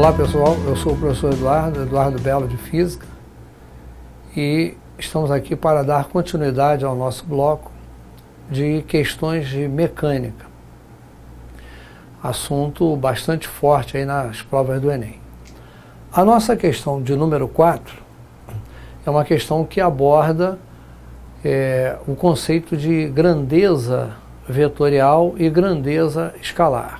Olá pessoal, eu sou o professor Eduardo Belo de Física e estamos aqui para dar continuidade ao nosso bloco de questões de mecânica, assunto bastante forte aí nas provas do Enem. A nossa questão de número 4 é uma questão que aborda o conceito de grandeza vetorial e grandeza escalar.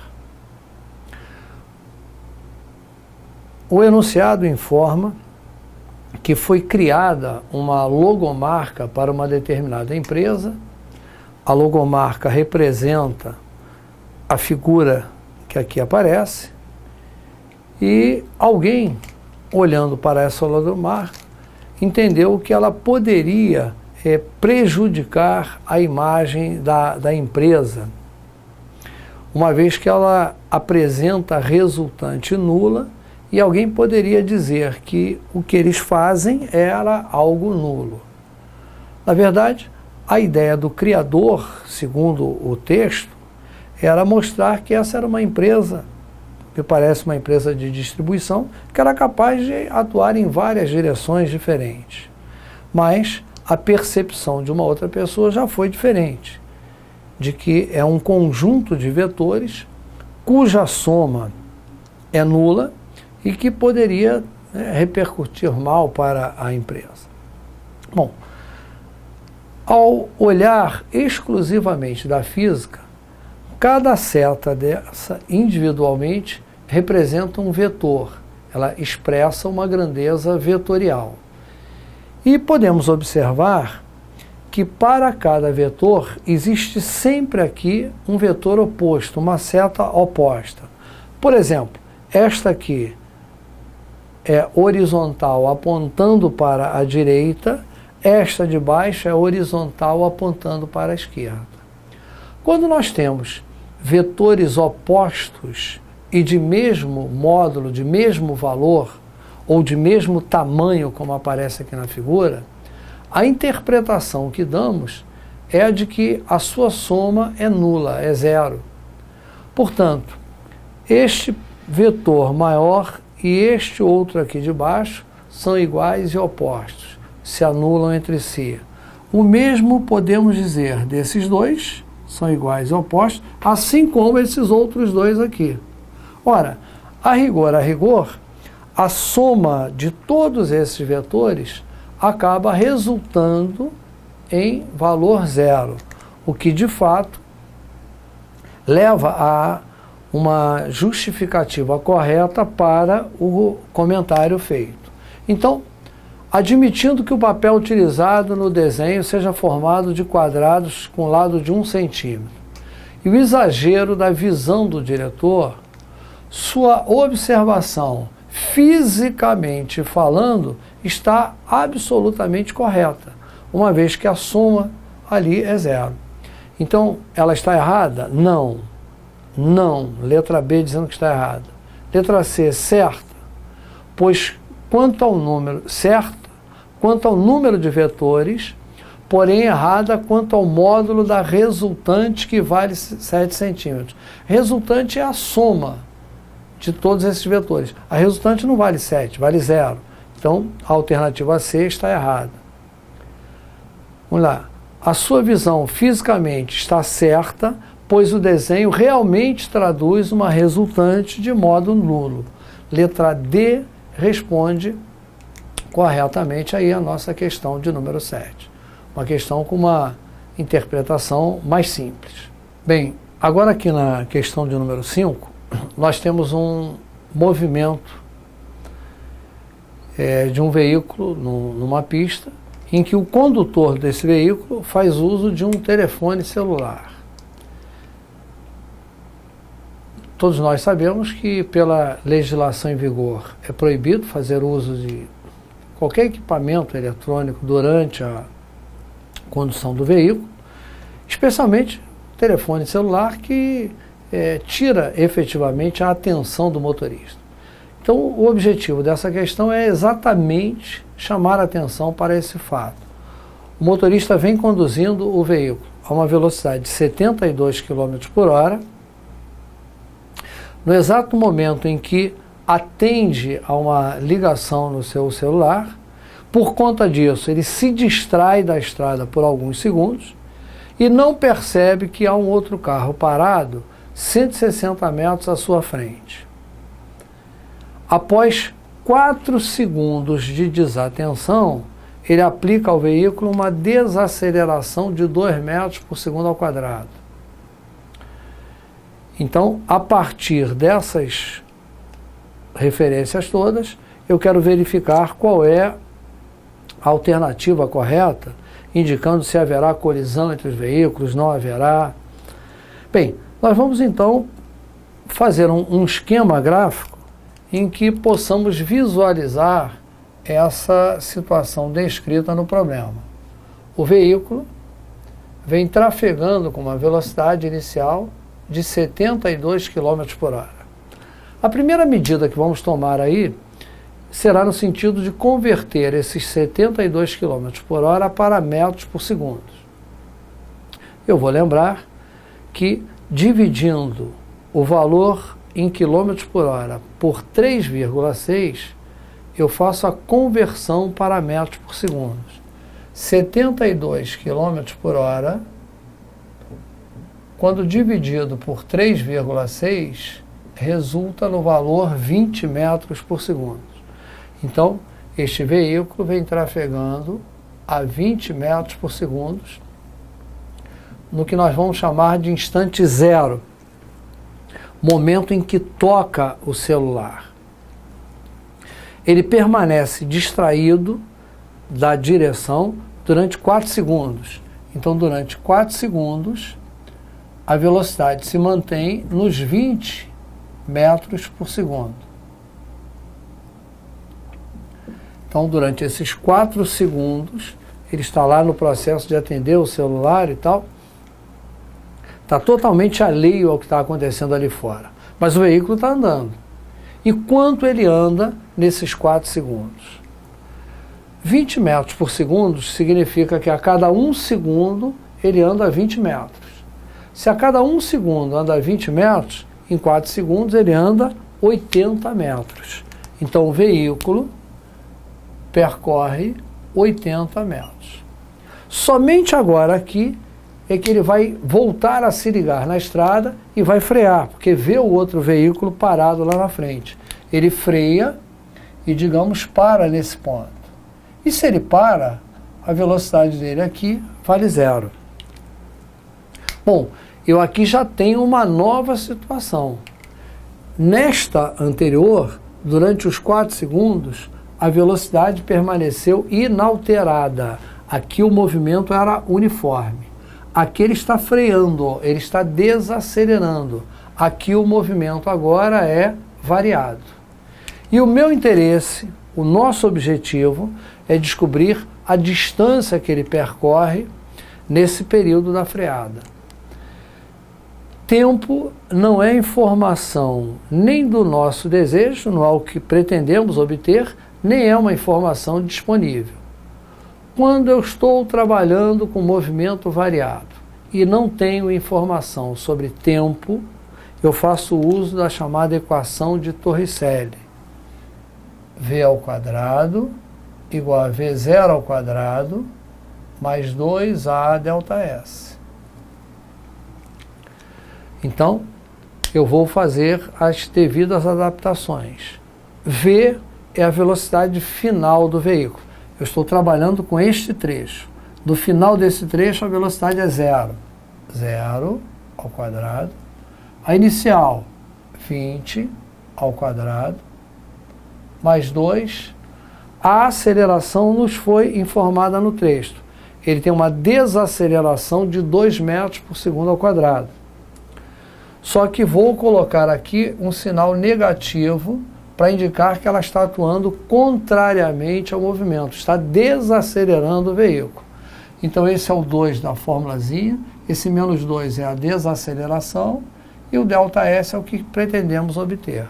O enunciado informa que foi criada uma logomarca para uma determinada empresa. A logomarca representa a figura que aqui aparece e alguém, olhando para essa logomarca, entendeu que ela poderia prejudicar a imagem da empresa, uma vez que ela apresenta resultante nula. E alguém poderia dizer que o que eles fazem era algo nulo. Na verdade, a ideia do criador, segundo o texto, era mostrar que essa era uma empresa, que parece uma empresa de distribuição, que era capaz de atuar em várias direções diferentes. Mas a percepção de uma outra pessoa já foi diferente, de que é um conjunto de vetores cuja soma é nula, e que poderia repercutir mal para a empresa. Bom, ao olhar exclusivamente da física, cada seta dessa individualmente representa um vetor, ela expressa uma grandeza vetorial. E podemos observar que para cada vetor existe sempre aqui um vetor oposto, uma seta oposta. Por exemplo, esta aqui é horizontal apontando para a direita, esta de baixo é horizontal apontando para a esquerda. Quando nós temos vetores opostos e de mesmo módulo, de mesmo valor, ou de mesmo tamanho, como aparece aqui na figura, a interpretação que damos é a de que a sua soma é nula, é zero. Portanto, este vetor maior e este outro aqui de baixo são iguais e opostos, se anulam entre si. O mesmo podemos dizer desses dois, são iguais e opostos, assim como esses outros dois aqui. Ora, a rigor, a soma de todos esses vetores acaba resultando em valor zero, o que de fato leva a uma justificativa correta para o comentário feito. Então, admitindo que o papel utilizado no desenho seja formado de quadrados com lado de 1 centímetro, e o exagero da visão do diretor, sua observação, fisicamente falando, está absolutamente correta, uma vez que a soma ali é zero. Então, ela está errada? Não. Não, letra B dizendo que está errada. Letra C, certa, pois quanto ao número de vetores, porém errada quanto ao módulo da resultante que vale 7 centímetros. Resultante é a soma de todos esses vetores. A resultante não vale 7, vale 0. Então, a alternativa C está errada. Vamos lá. A sua visão fisicamente está certa, pois o desenho realmente traduz uma resultante de modo nulo. Letra D responde corretamente aí a nossa questão de número 7. Uma questão com uma interpretação mais simples. Bem, agora aqui na questão de número 5, nós temos um movimento de um veículo numa pista, em que o condutor desse veículo faz uso de um telefone celular. Todos nós sabemos que, pela legislação em vigor, é proibido fazer uso de qualquer equipamento eletrônico durante a condução do veículo, especialmente telefone celular, que tira efetivamente a atenção do motorista. Então, o objetivo dessa questão é exatamente chamar a atenção para esse fato. O motorista vem conduzindo o veículo a uma velocidade de 72 km por hora. No exato momento em que atende a uma ligação no seu celular. Por conta disso, ele se distrai da estrada por alguns segundos e não percebe que há um outro carro parado 160 metros à sua frente. Após 4 segundos de desatenção, ele aplica ao veículo uma desaceleração de 2 metros por segundo ao quadrado. Então, a partir dessas referências todas, eu quero verificar qual é a alternativa correta, indicando se haverá colisão entre os veículos, não haverá. Bem, nós vamos então fazer um esquema gráfico em que possamos visualizar essa situação descrita no problema. O veículo vem trafegando com uma velocidade inicial de 72 km por hora. A primeira medida que vamos tomar aí será no sentido de converter esses 72 km por hora para metros por segundo. Eu vou lembrar que, dividindo o valor em km por hora por 3,6, eu faço a conversão para metros por segundo. 72 km por hora, quando dividido por 3,6, resulta no valor 20 metros por segundo. Então, este veículo vem trafegando a 20 metros por segundo, no que nós vamos chamar de instante zero, momento em que toca o celular. Ele permanece distraído da direção durante 4 segundos. Então, durante 4 segundos, a velocidade se mantém nos 20 metros por segundo. Então, durante esses 4 segundos, ele está lá no processo de atender o celular e tal. Está totalmente alheio ao que está acontecendo ali fora. Mas o veículo está andando. E quanto ele anda nesses 4 segundos? 20 metros por segundo significa que a cada 1 segundo ele anda 20 metros. Se a cada 1 segundo anda 20 metros, em 4 segundos ele anda 80 metros. Então o veículo percorre 80 metros. Somente agora aqui é que ele vai voltar a se ligar na estrada e vai frear, porque vê o outro veículo parado lá na frente. Ele freia e, digamos, para nesse ponto. E se ele para, a velocidade dele aqui vale 0. Bom, eu aqui já tenho uma nova situação. Nesta anterior, durante os 4 segundos, a velocidade permaneceu inalterada. Aqui o movimento era uniforme. Aqui ele está freando, ele está desacelerando. Aqui o movimento agora é variado. E o meu interesse, o nosso objetivo, é descobrir a distância que ele percorre nesse período da freada. Tempo não é informação nem do nosso desejo, não é o que pretendemos obter, nem é uma informação disponível. Quando eu estou trabalhando com movimento variado e não tenho informação sobre tempo, eu faço uso da chamada equação de Torricelli. V ao quadrado igual a V0 ao quadrado mais 2A delta S. Então, eu vou fazer as devidas adaptações. V é a velocidade final do veículo. Eu estou trabalhando com este trecho. Do final desse trecho, a velocidade é 0. 0 ao quadrado. A inicial, 20 ao quadrado, mais 2. A aceleração nos foi informada no texto. Ele tem uma desaceleração de 2 metros por segundo ao quadrado. Só que vou colocar aqui um sinal negativo para indicar que ela está atuando contrariamente ao movimento, está desacelerando o veículo. Então esse é o 2 da formulazinha, esse menos 2 é a desaceleração e o ΔS é o que pretendemos obter.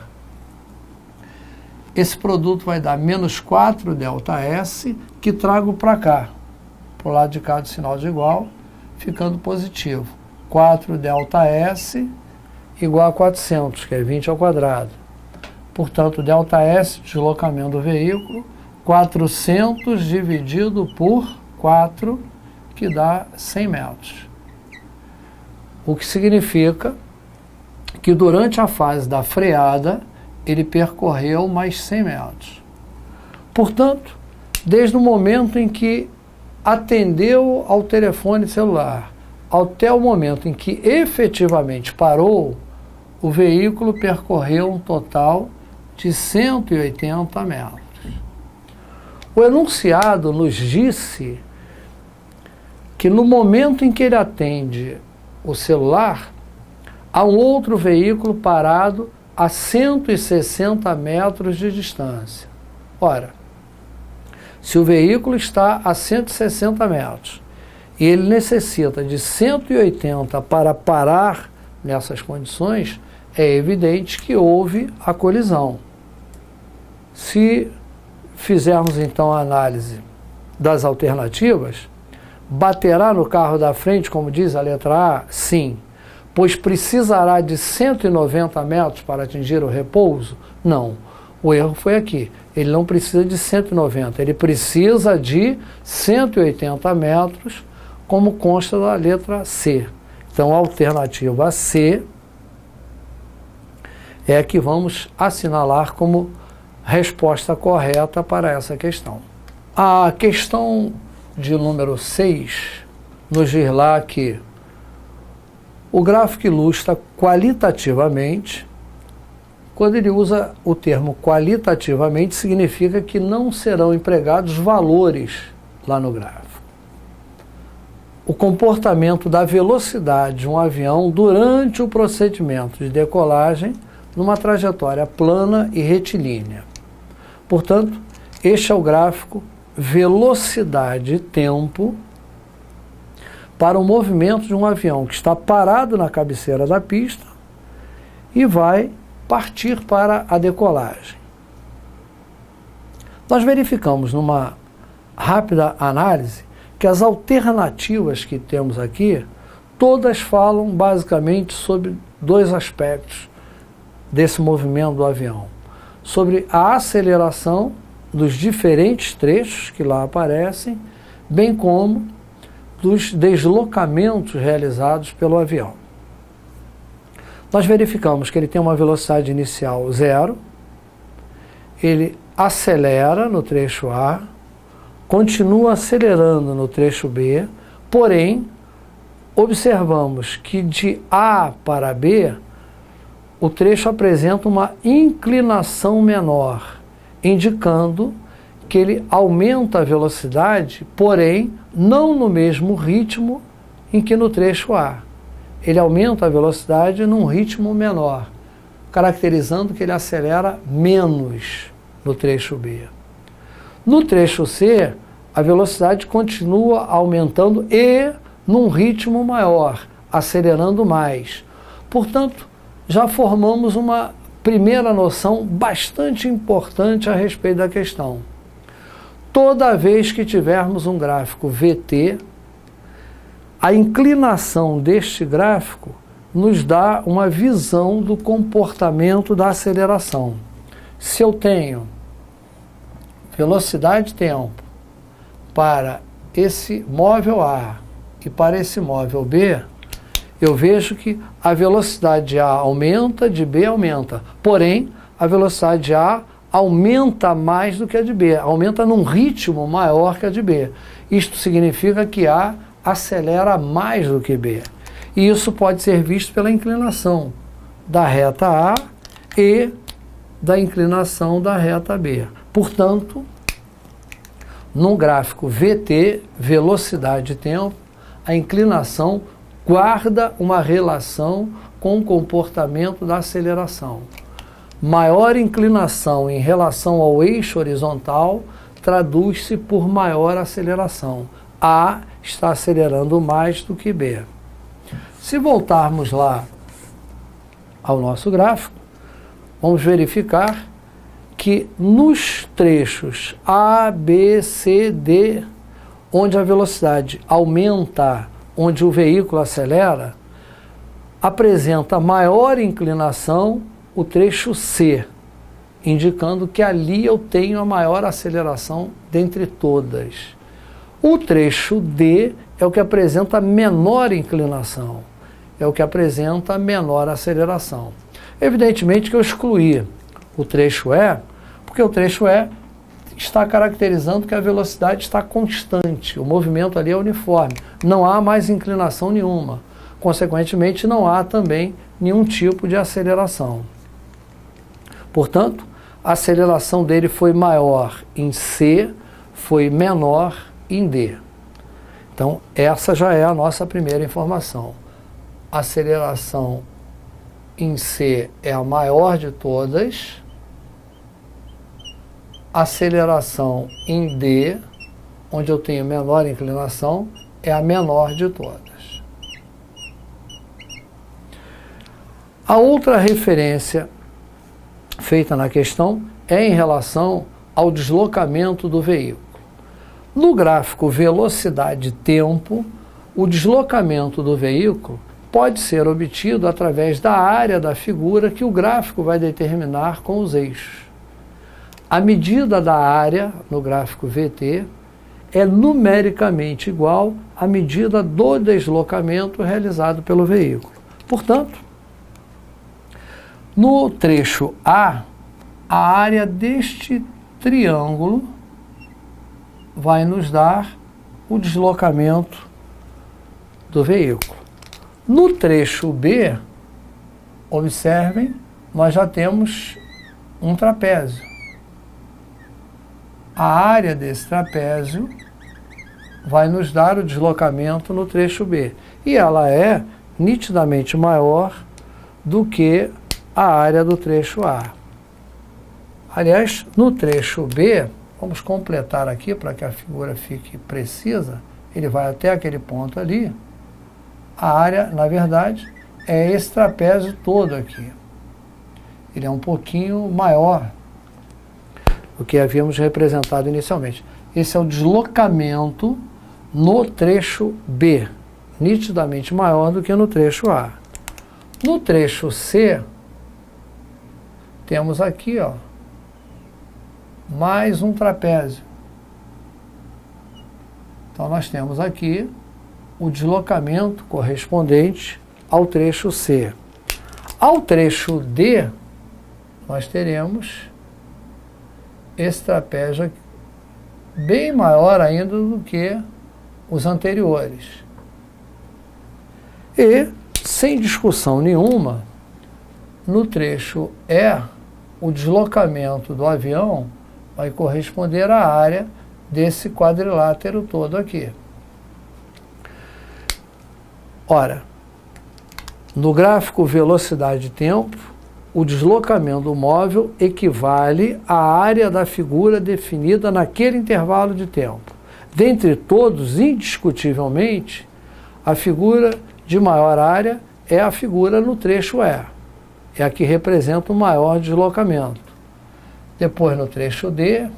Esse produto vai dar menos 4 ΔS, que trago para cá, para o lado de cá do sinal de igual, ficando positivo. 4 ΔS igual a 400, que é 20 ao quadrado. Portanto, ΔS, deslocamento do veículo, 400 dividido por 4, que dá 100 metros. O que significa que durante a fase da freada, ele percorreu mais 100 metros. Portanto, desde o momento em que atendeu ao telefone celular, até o momento em que efetivamente parou, o veículo percorreu um total de 180 metros. O enunciado nos disse que no momento em que ele atende o celular, há um outro veículo parado a 160 metros de distância. Ora, se o veículo está a 160 metros e ele necessita de 180 para parar nessas condições, é evidente que houve a colisão. Se fizermos então a análise das alternativas, baterá no carro da frente, como diz a letra A? Sim. Pois precisará de 190 metros para atingir o repouso? Não. O erro foi aqui. Ele não precisa de 190, ele precisa de 180 metros, como consta da letra C. Então, a alternativa C é a que vamos assinalar como resposta correta para essa questão. A questão de número 6 nos diz lá que o gráfico ilustra qualitativamente. Quando ele usa o termo qualitativamente, significa que não serão empregados valores lá no gráfico. O comportamento da velocidade de um avião durante o procedimento de decolagem numa trajetória plana e retilínea. Portanto, este é o gráfico velocidade e tempo para o movimento de um avião que está parado na cabeceira da pista e vai partir para a decolagem. Nós verificamos numa rápida análise que as alternativas que temos aqui, todas falam basicamente sobre dois aspectos desse movimento do avião. Sobre a aceleração dos diferentes trechos que lá aparecem, bem como dos deslocamentos realizados pelo avião. Nós verificamos que ele tem uma velocidade inicial 0, ele acelera no trecho A, continua acelerando no trecho B, porém, observamos que de A para B, o trecho apresenta uma inclinação menor, indicando que ele aumenta a velocidade, porém, não no mesmo ritmo em que no trecho A. Ele aumenta a velocidade num ritmo menor, caracterizando que ele acelera menos no trecho B. No trecho C, a velocidade continua aumentando e num ritmo maior, acelerando mais. Portanto, já formamos uma primeira noção bastante importante a respeito da questão. Toda vez que tivermos um gráfico VT, a inclinação deste gráfico nos dá uma visão do comportamento da aceleração. Se eu tenho velocidade e tempo para esse móvel A e para esse móvel B, eu vejo que a velocidade de A aumenta, de B aumenta. Porém, a velocidade de A aumenta mais do que a de B, aumenta num ritmo maior que a de B. Isto significa que A acelera mais do que B. E isso pode ser visto pela inclinação da reta A e da inclinação da reta B. Portanto, num gráfico VT, velocidade e tempo, a inclinação guarda uma relação com o comportamento da aceleração. Maior inclinação em relação ao eixo horizontal traduz-se por maior aceleração. A está acelerando mais do que B. Se voltarmos lá ao nosso gráfico, vamos verificar que nos trechos A, B, C, D, onde a velocidade aumenta, onde o veículo acelera, apresenta maior inclinação o trecho C. indicando que ali eu tenho a maior aceleração dentre todas. O trecho D é o que apresenta menor inclinação, é o que apresenta menor aceleração. Evidentemente que eu excluí o trecho E, porque o trecho E está caracterizando que a velocidade está constante, o movimento ali é uniforme, não há mais inclinação nenhuma. Consequentemente, não há também nenhum tipo de aceleração. Portanto, a aceleração dele foi maior em C, foi menor em D. Então, essa já é a nossa primeira informação. A aceleração em C é a maior de todas. A aceleração em D, onde eu tenho menor inclinação, é a menor de todas. A outra referência feita na questão é em relação ao deslocamento do veículo. No gráfico velocidade-tempo, o deslocamento do veículo pode ser obtido através da área da figura que o gráfico vai determinar com os eixos. A medida da área no gráfico VT é numericamente igual à medida do deslocamento realizado pelo veículo. Portanto, no trecho A, a área deste triângulo vai nos dar o deslocamento do veículo. No trecho B, observem, nós já temos um trapézio. A área desse trapézio vai nos dar o deslocamento no trecho B. E ela é nitidamente maior do que a área do trecho A. Aliás, no trecho B, vamos completar aqui para que a figura fique precisa, ele vai até aquele ponto ali. A área, na verdade, é esse trapézio todo aqui. Ele é um pouquinho maior do que havíamos representado inicialmente. Esse é o deslocamento no trecho B, nitidamente maior do que no trecho A. No trecho C, temos aqui, ó, mais um trapézio. Então, nós temos aqui o deslocamento correspondente ao trecho C. Ao trecho D, nós teremos esse trapézio aqui, bem maior ainda do que os anteriores. E, sem discussão nenhuma, no trecho E, o deslocamento do avião vai corresponder à área desse quadrilátero todo aqui. Ora, no gráfico velocidade-tempo, o deslocamento do móvel equivale à área da figura definida naquele intervalo de tempo. Dentre todos, indiscutivelmente, a figura de maior área é a figura no trecho E. É a que representa o maior deslocamento. Depois no trecho D,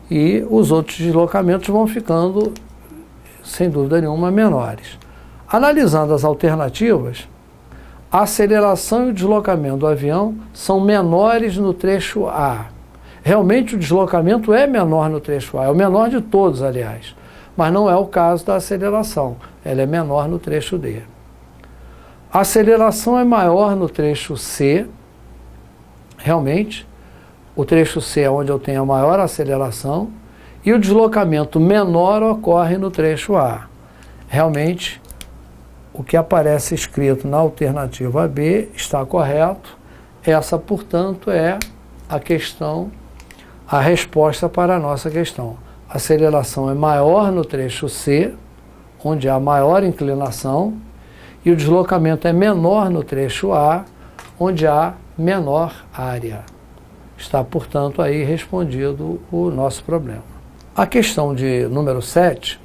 e os outros deslocamentos vão ficando, sem dúvida nenhuma, menores. Analisando as alternativas, a aceleração e o deslocamento do avião são menores no trecho A. Realmente o deslocamento é menor no trecho A, é o menor de todos, aliás, mas não é o caso da aceleração, ela é menor no trecho D. A aceleração é maior no trecho C, realmente, o trecho C é onde eu tenho a maior aceleração, e o deslocamento menor ocorre no trecho A. Realmente, o que aparece escrito na alternativa B está correto. Essa, portanto, é a questão, a resposta para a nossa questão. A aceleração é maior no trecho C, onde há maior inclinação, e o deslocamento é menor no trecho A, onde há menor área. Está, portanto, aí respondido o nosso problema. A questão de número 7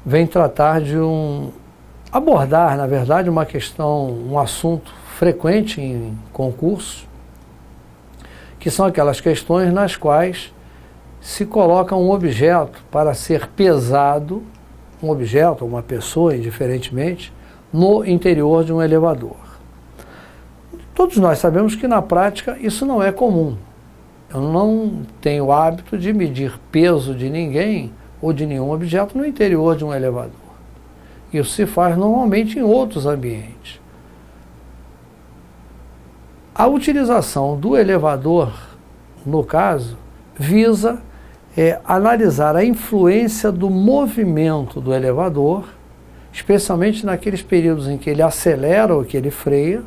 vem tratar de abordar, na verdade, uma questão, um assunto frequente em concurso, que são aquelas questões nas quais se coloca um objeto para ser pesado, um objeto, uma pessoa, indiferentemente, no interior de um elevador. Todos nós sabemos que na prática isso não é comum. Eu não tenho o hábito de medir peso de ninguém ou de nenhum objeto no interior de um elevador. Isso se faz normalmente em outros ambientes. A utilização do elevador, no caso, visa analisar a influência do movimento do elevador, especialmente naqueles períodos em que ele acelera ou que ele freia,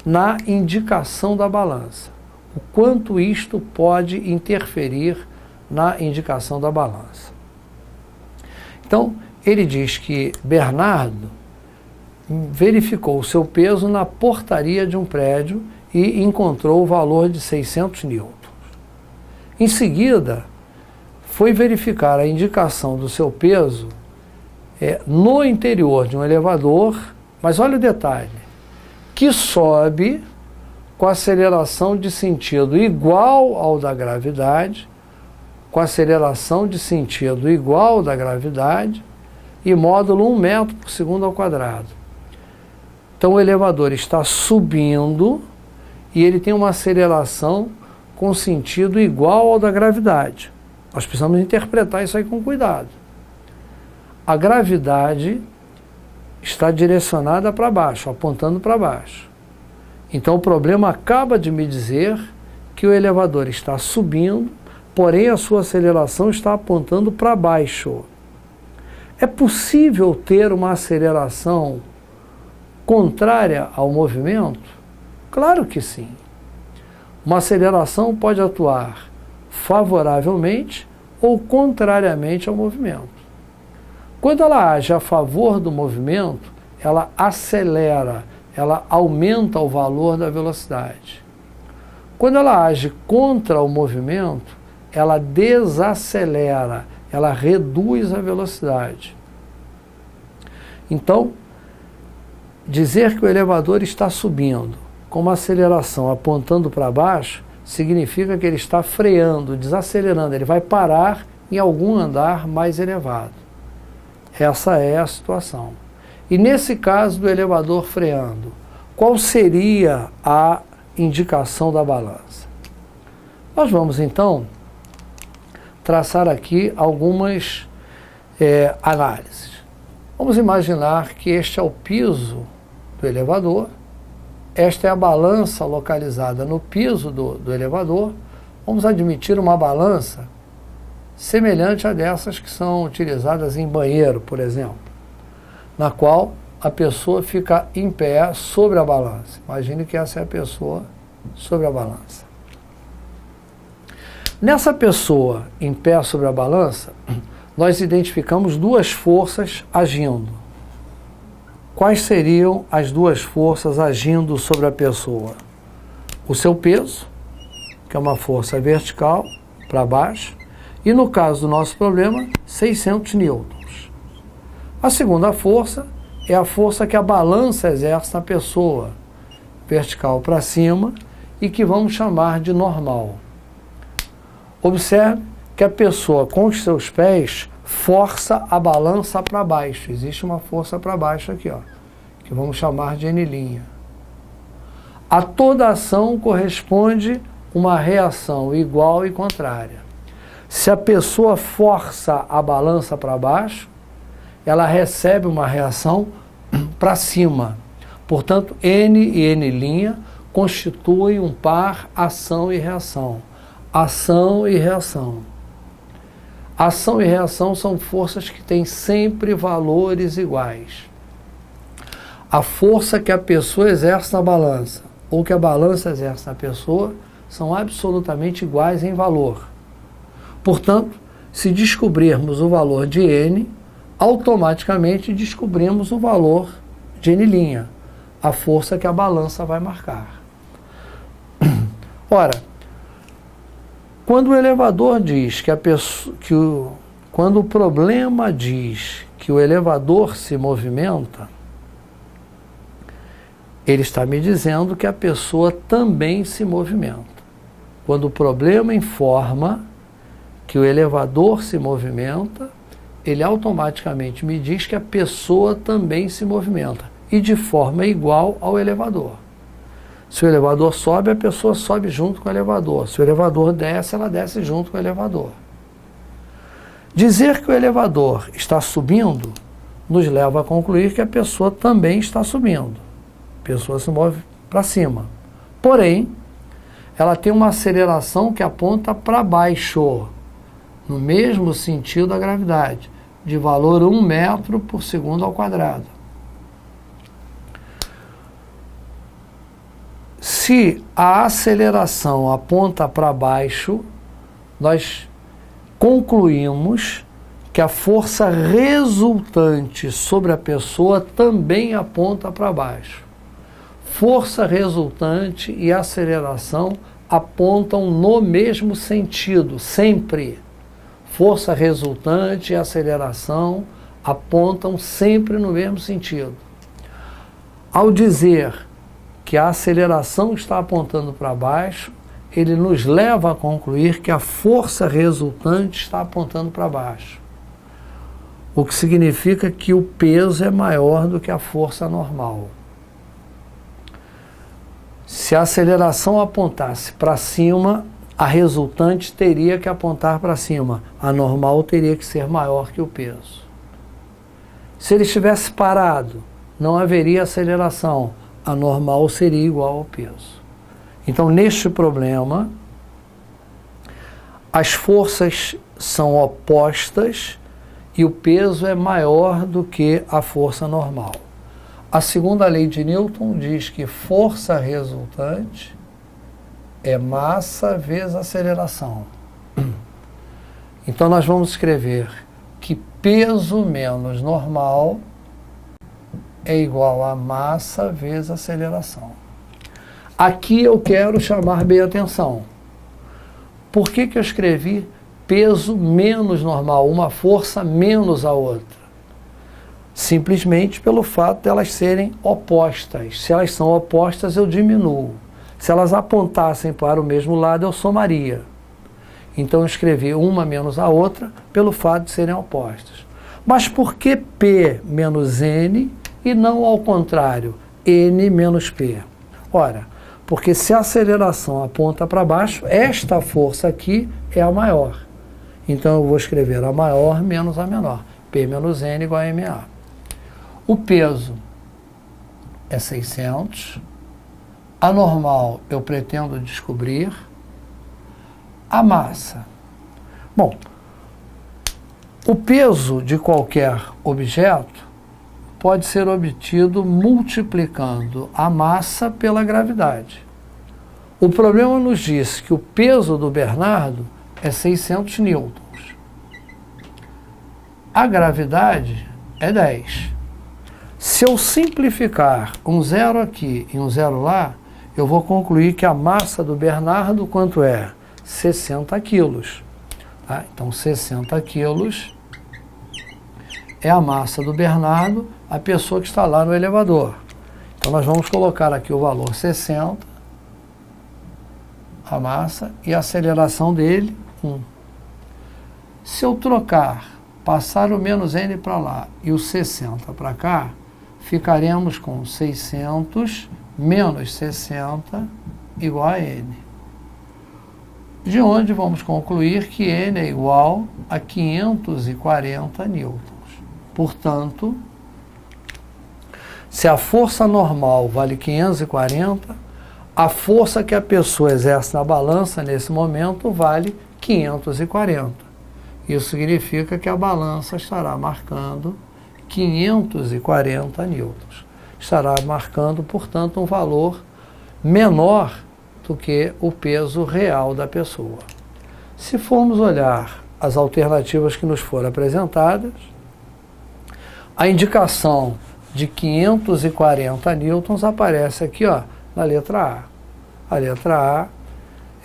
na indicação da balança. O quanto isto pode interferir na indicação da balança. Então, ele diz que Bernardo verificou o seu peso na portaria de um prédio e encontrou o valor de 600 newtons. Em seguida, foi verificar a indicação do seu peso no interior de um elevador, mas olha o detalhe, que sobe com aceleração de sentido igual ao da gravidade, com aceleração de sentido igual ao da gravidade e módulo 1 metro por segundo ao quadrado. Então o elevador está subindo e ele tem uma aceleração com sentido igual ao da gravidade. Nós precisamos interpretar isso aí com cuidado. A gravidade está direcionada para baixo, apontando para baixo. Então o problema acaba de me dizer que o elevador está subindo, porém a sua aceleração está apontando para baixo. É possível ter uma aceleração contrária ao movimento? Claro que sim. Uma aceleração pode atuar favoravelmente ou contrariamente ao movimento. Quando ela age a favor do movimento, ela acelera, ela aumenta o valor da velocidade. Quando ela age contra o movimento, ela desacelera, ela reduz a velocidade. Então, dizer que o elevador está subindo com uma aceleração apontando para baixo, significa que ele está freando, desacelerando, ele vai parar em algum andar mais elevado. Essa é a situação. E nesse caso do elevador freando, qual seria a indicação da balança? Nós vamos então traçar aqui algumas análises. Vamos imaginar que este é o piso do elevador, esta é a balança localizada no piso do elevador. Vamos admitir uma balança semelhante a dessas que são utilizadas em banheiro, por exemplo, na qual a pessoa fica em pé sobre a balança. Imagine que essa é a pessoa sobre a balança. Nessa pessoa em pé sobre a balança, nós identificamos duas forças agindo. Quais seriam as duas forças agindo sobre a pessoa? O seu peso, que é uma força vertical para baixo, e no caso do nosso problema, 600 newtons. A segunda força é a força que a balança exerce na pessoa, vertical para cima, e que vamos chamar de normal. Observe que a pessoa com os seus pés força a balança para baixo. Existe uma força para baixo aqui, ó, que vamos chamar de N'. A toda ação corresponde uma reação igual e contrária. Se a pessoa força a balança para baixo, ela recebe uma reação para cima. Portanto, N e N' constituem um par ação e reação. Ação e reação. Ação e reação são forças que têm sempre valores iguais. A força que a pessoa exerce na balança ou que a balança exerce na pessoa são absolutamente iguais em valor. Portanto, se descobrirmos o valor de N, automaticamente descobrimos o valor de N', a força que a balança vai marcar. Ora, quando o elevador diz que a pessoa, quando o problema diz que o elevador se movimenta, ele está me dizendo que a pessoa também se movimenta. Quando o problema informa que o elevador se movimenta, ele automaticamente me diz que a pessoa também se movimenta, e de forma igual ao elevador. Se o elevador sobe, a pessoa sobe junto com o elevador. Se o elevador desce, ela desce junto com o elevador. Dizer que o elevador está subindo nos leva a concluir que a pessoa também está subindo. A pessoa se move para cima. Porém, ela tem uma aceleração que aponta para baixo, no mesmo sentido da gravidade, de valor 1 metro por segundo ao quadrado. Se a aceleração aponta para baixo, nós concluímos que a força resultante sobre a pessoa também aponta para baixo. Força resultante e aceleração apontam no mesmo sentido, sempre. Força resultante e aceleração apontam sempre no mesmo sentido. Ao dizer que a aceleração está apontando para baixo, ele nos leva a concluir que a força resultante está apontando para baixo. O que significa que o peso é maior do que a força normal. Se a aceleração apontasse para cima, a resultante teria que apontar para cima. A normal teria que ser maior que o peso. Se ele estivesse parado, não haveria aceleração. A normal seria igual ao peso. Então, neste problema, as forças são opostas e o peso é maior do que a força normal. A segunda lei de Newton diz que força resultante é massa vezes aceleração. Então, nós vamos escrever que peso menos normal é igual a massa vezes aceleração. Aqui eu quero chamar bem a atenção. Por que eu escrevi peso menos normal, uma força menos a outra? Simplesmente pelo fato de elas serem opostas. Se elas são opostas, eu diminuo. Se elas apontassem para o mesmo lado, eu somaria. Então eu escrevi uma menos a outra pelo fato de serem opostas. Mas por que P menos N e não ao contrário, N menos P? Ora, porque se a aceleração aponta para baixo, esta força aqui é a maior. Então eu vou escrever a maior menos a menor. P menos N igual a MA. O peso é 600. A normal eu pretendo descobrir. A massa. Bom, o peso de qualquer objeto pode ser obtido multiplicando a massa pela gravidade. O problema nos diz que o peso do Bernardo é 600 newtons. A gravidade é 10. Se eu simplificar um zero aqui e um zero lá, eu vou concluir que a massa do Bernardo quanto é? 60 quilos. Tá? Então, 60 quilos é a massa do Bernardo, a pessoa que está lá no elevador. Então, nós vamos colocar aqui o valor 60, a massa, e a aceleração dele, 1. Se eu trocar, passar o menos N para lá e o 60 para cá, ficaremos com 600 menos 60 igual a N. De onde vamos concluir que N é igual a 540 newtons. Portanto, se a força normal vale 540, a força que a pessoa exerce na balança nesse momento vale 540. Isso significa que a balança estará marcando 540 newtons. Estará marcando, portanto, um valor menor do que o peso real da pessoa. Se formos olhar as alternativas que nos foram apresentadas, a indicação de 540 newtons aparece aqui, ó, na letra A. A letra A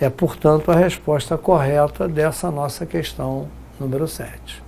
é, portanto, a resposta correta dessa nossa questão número 7.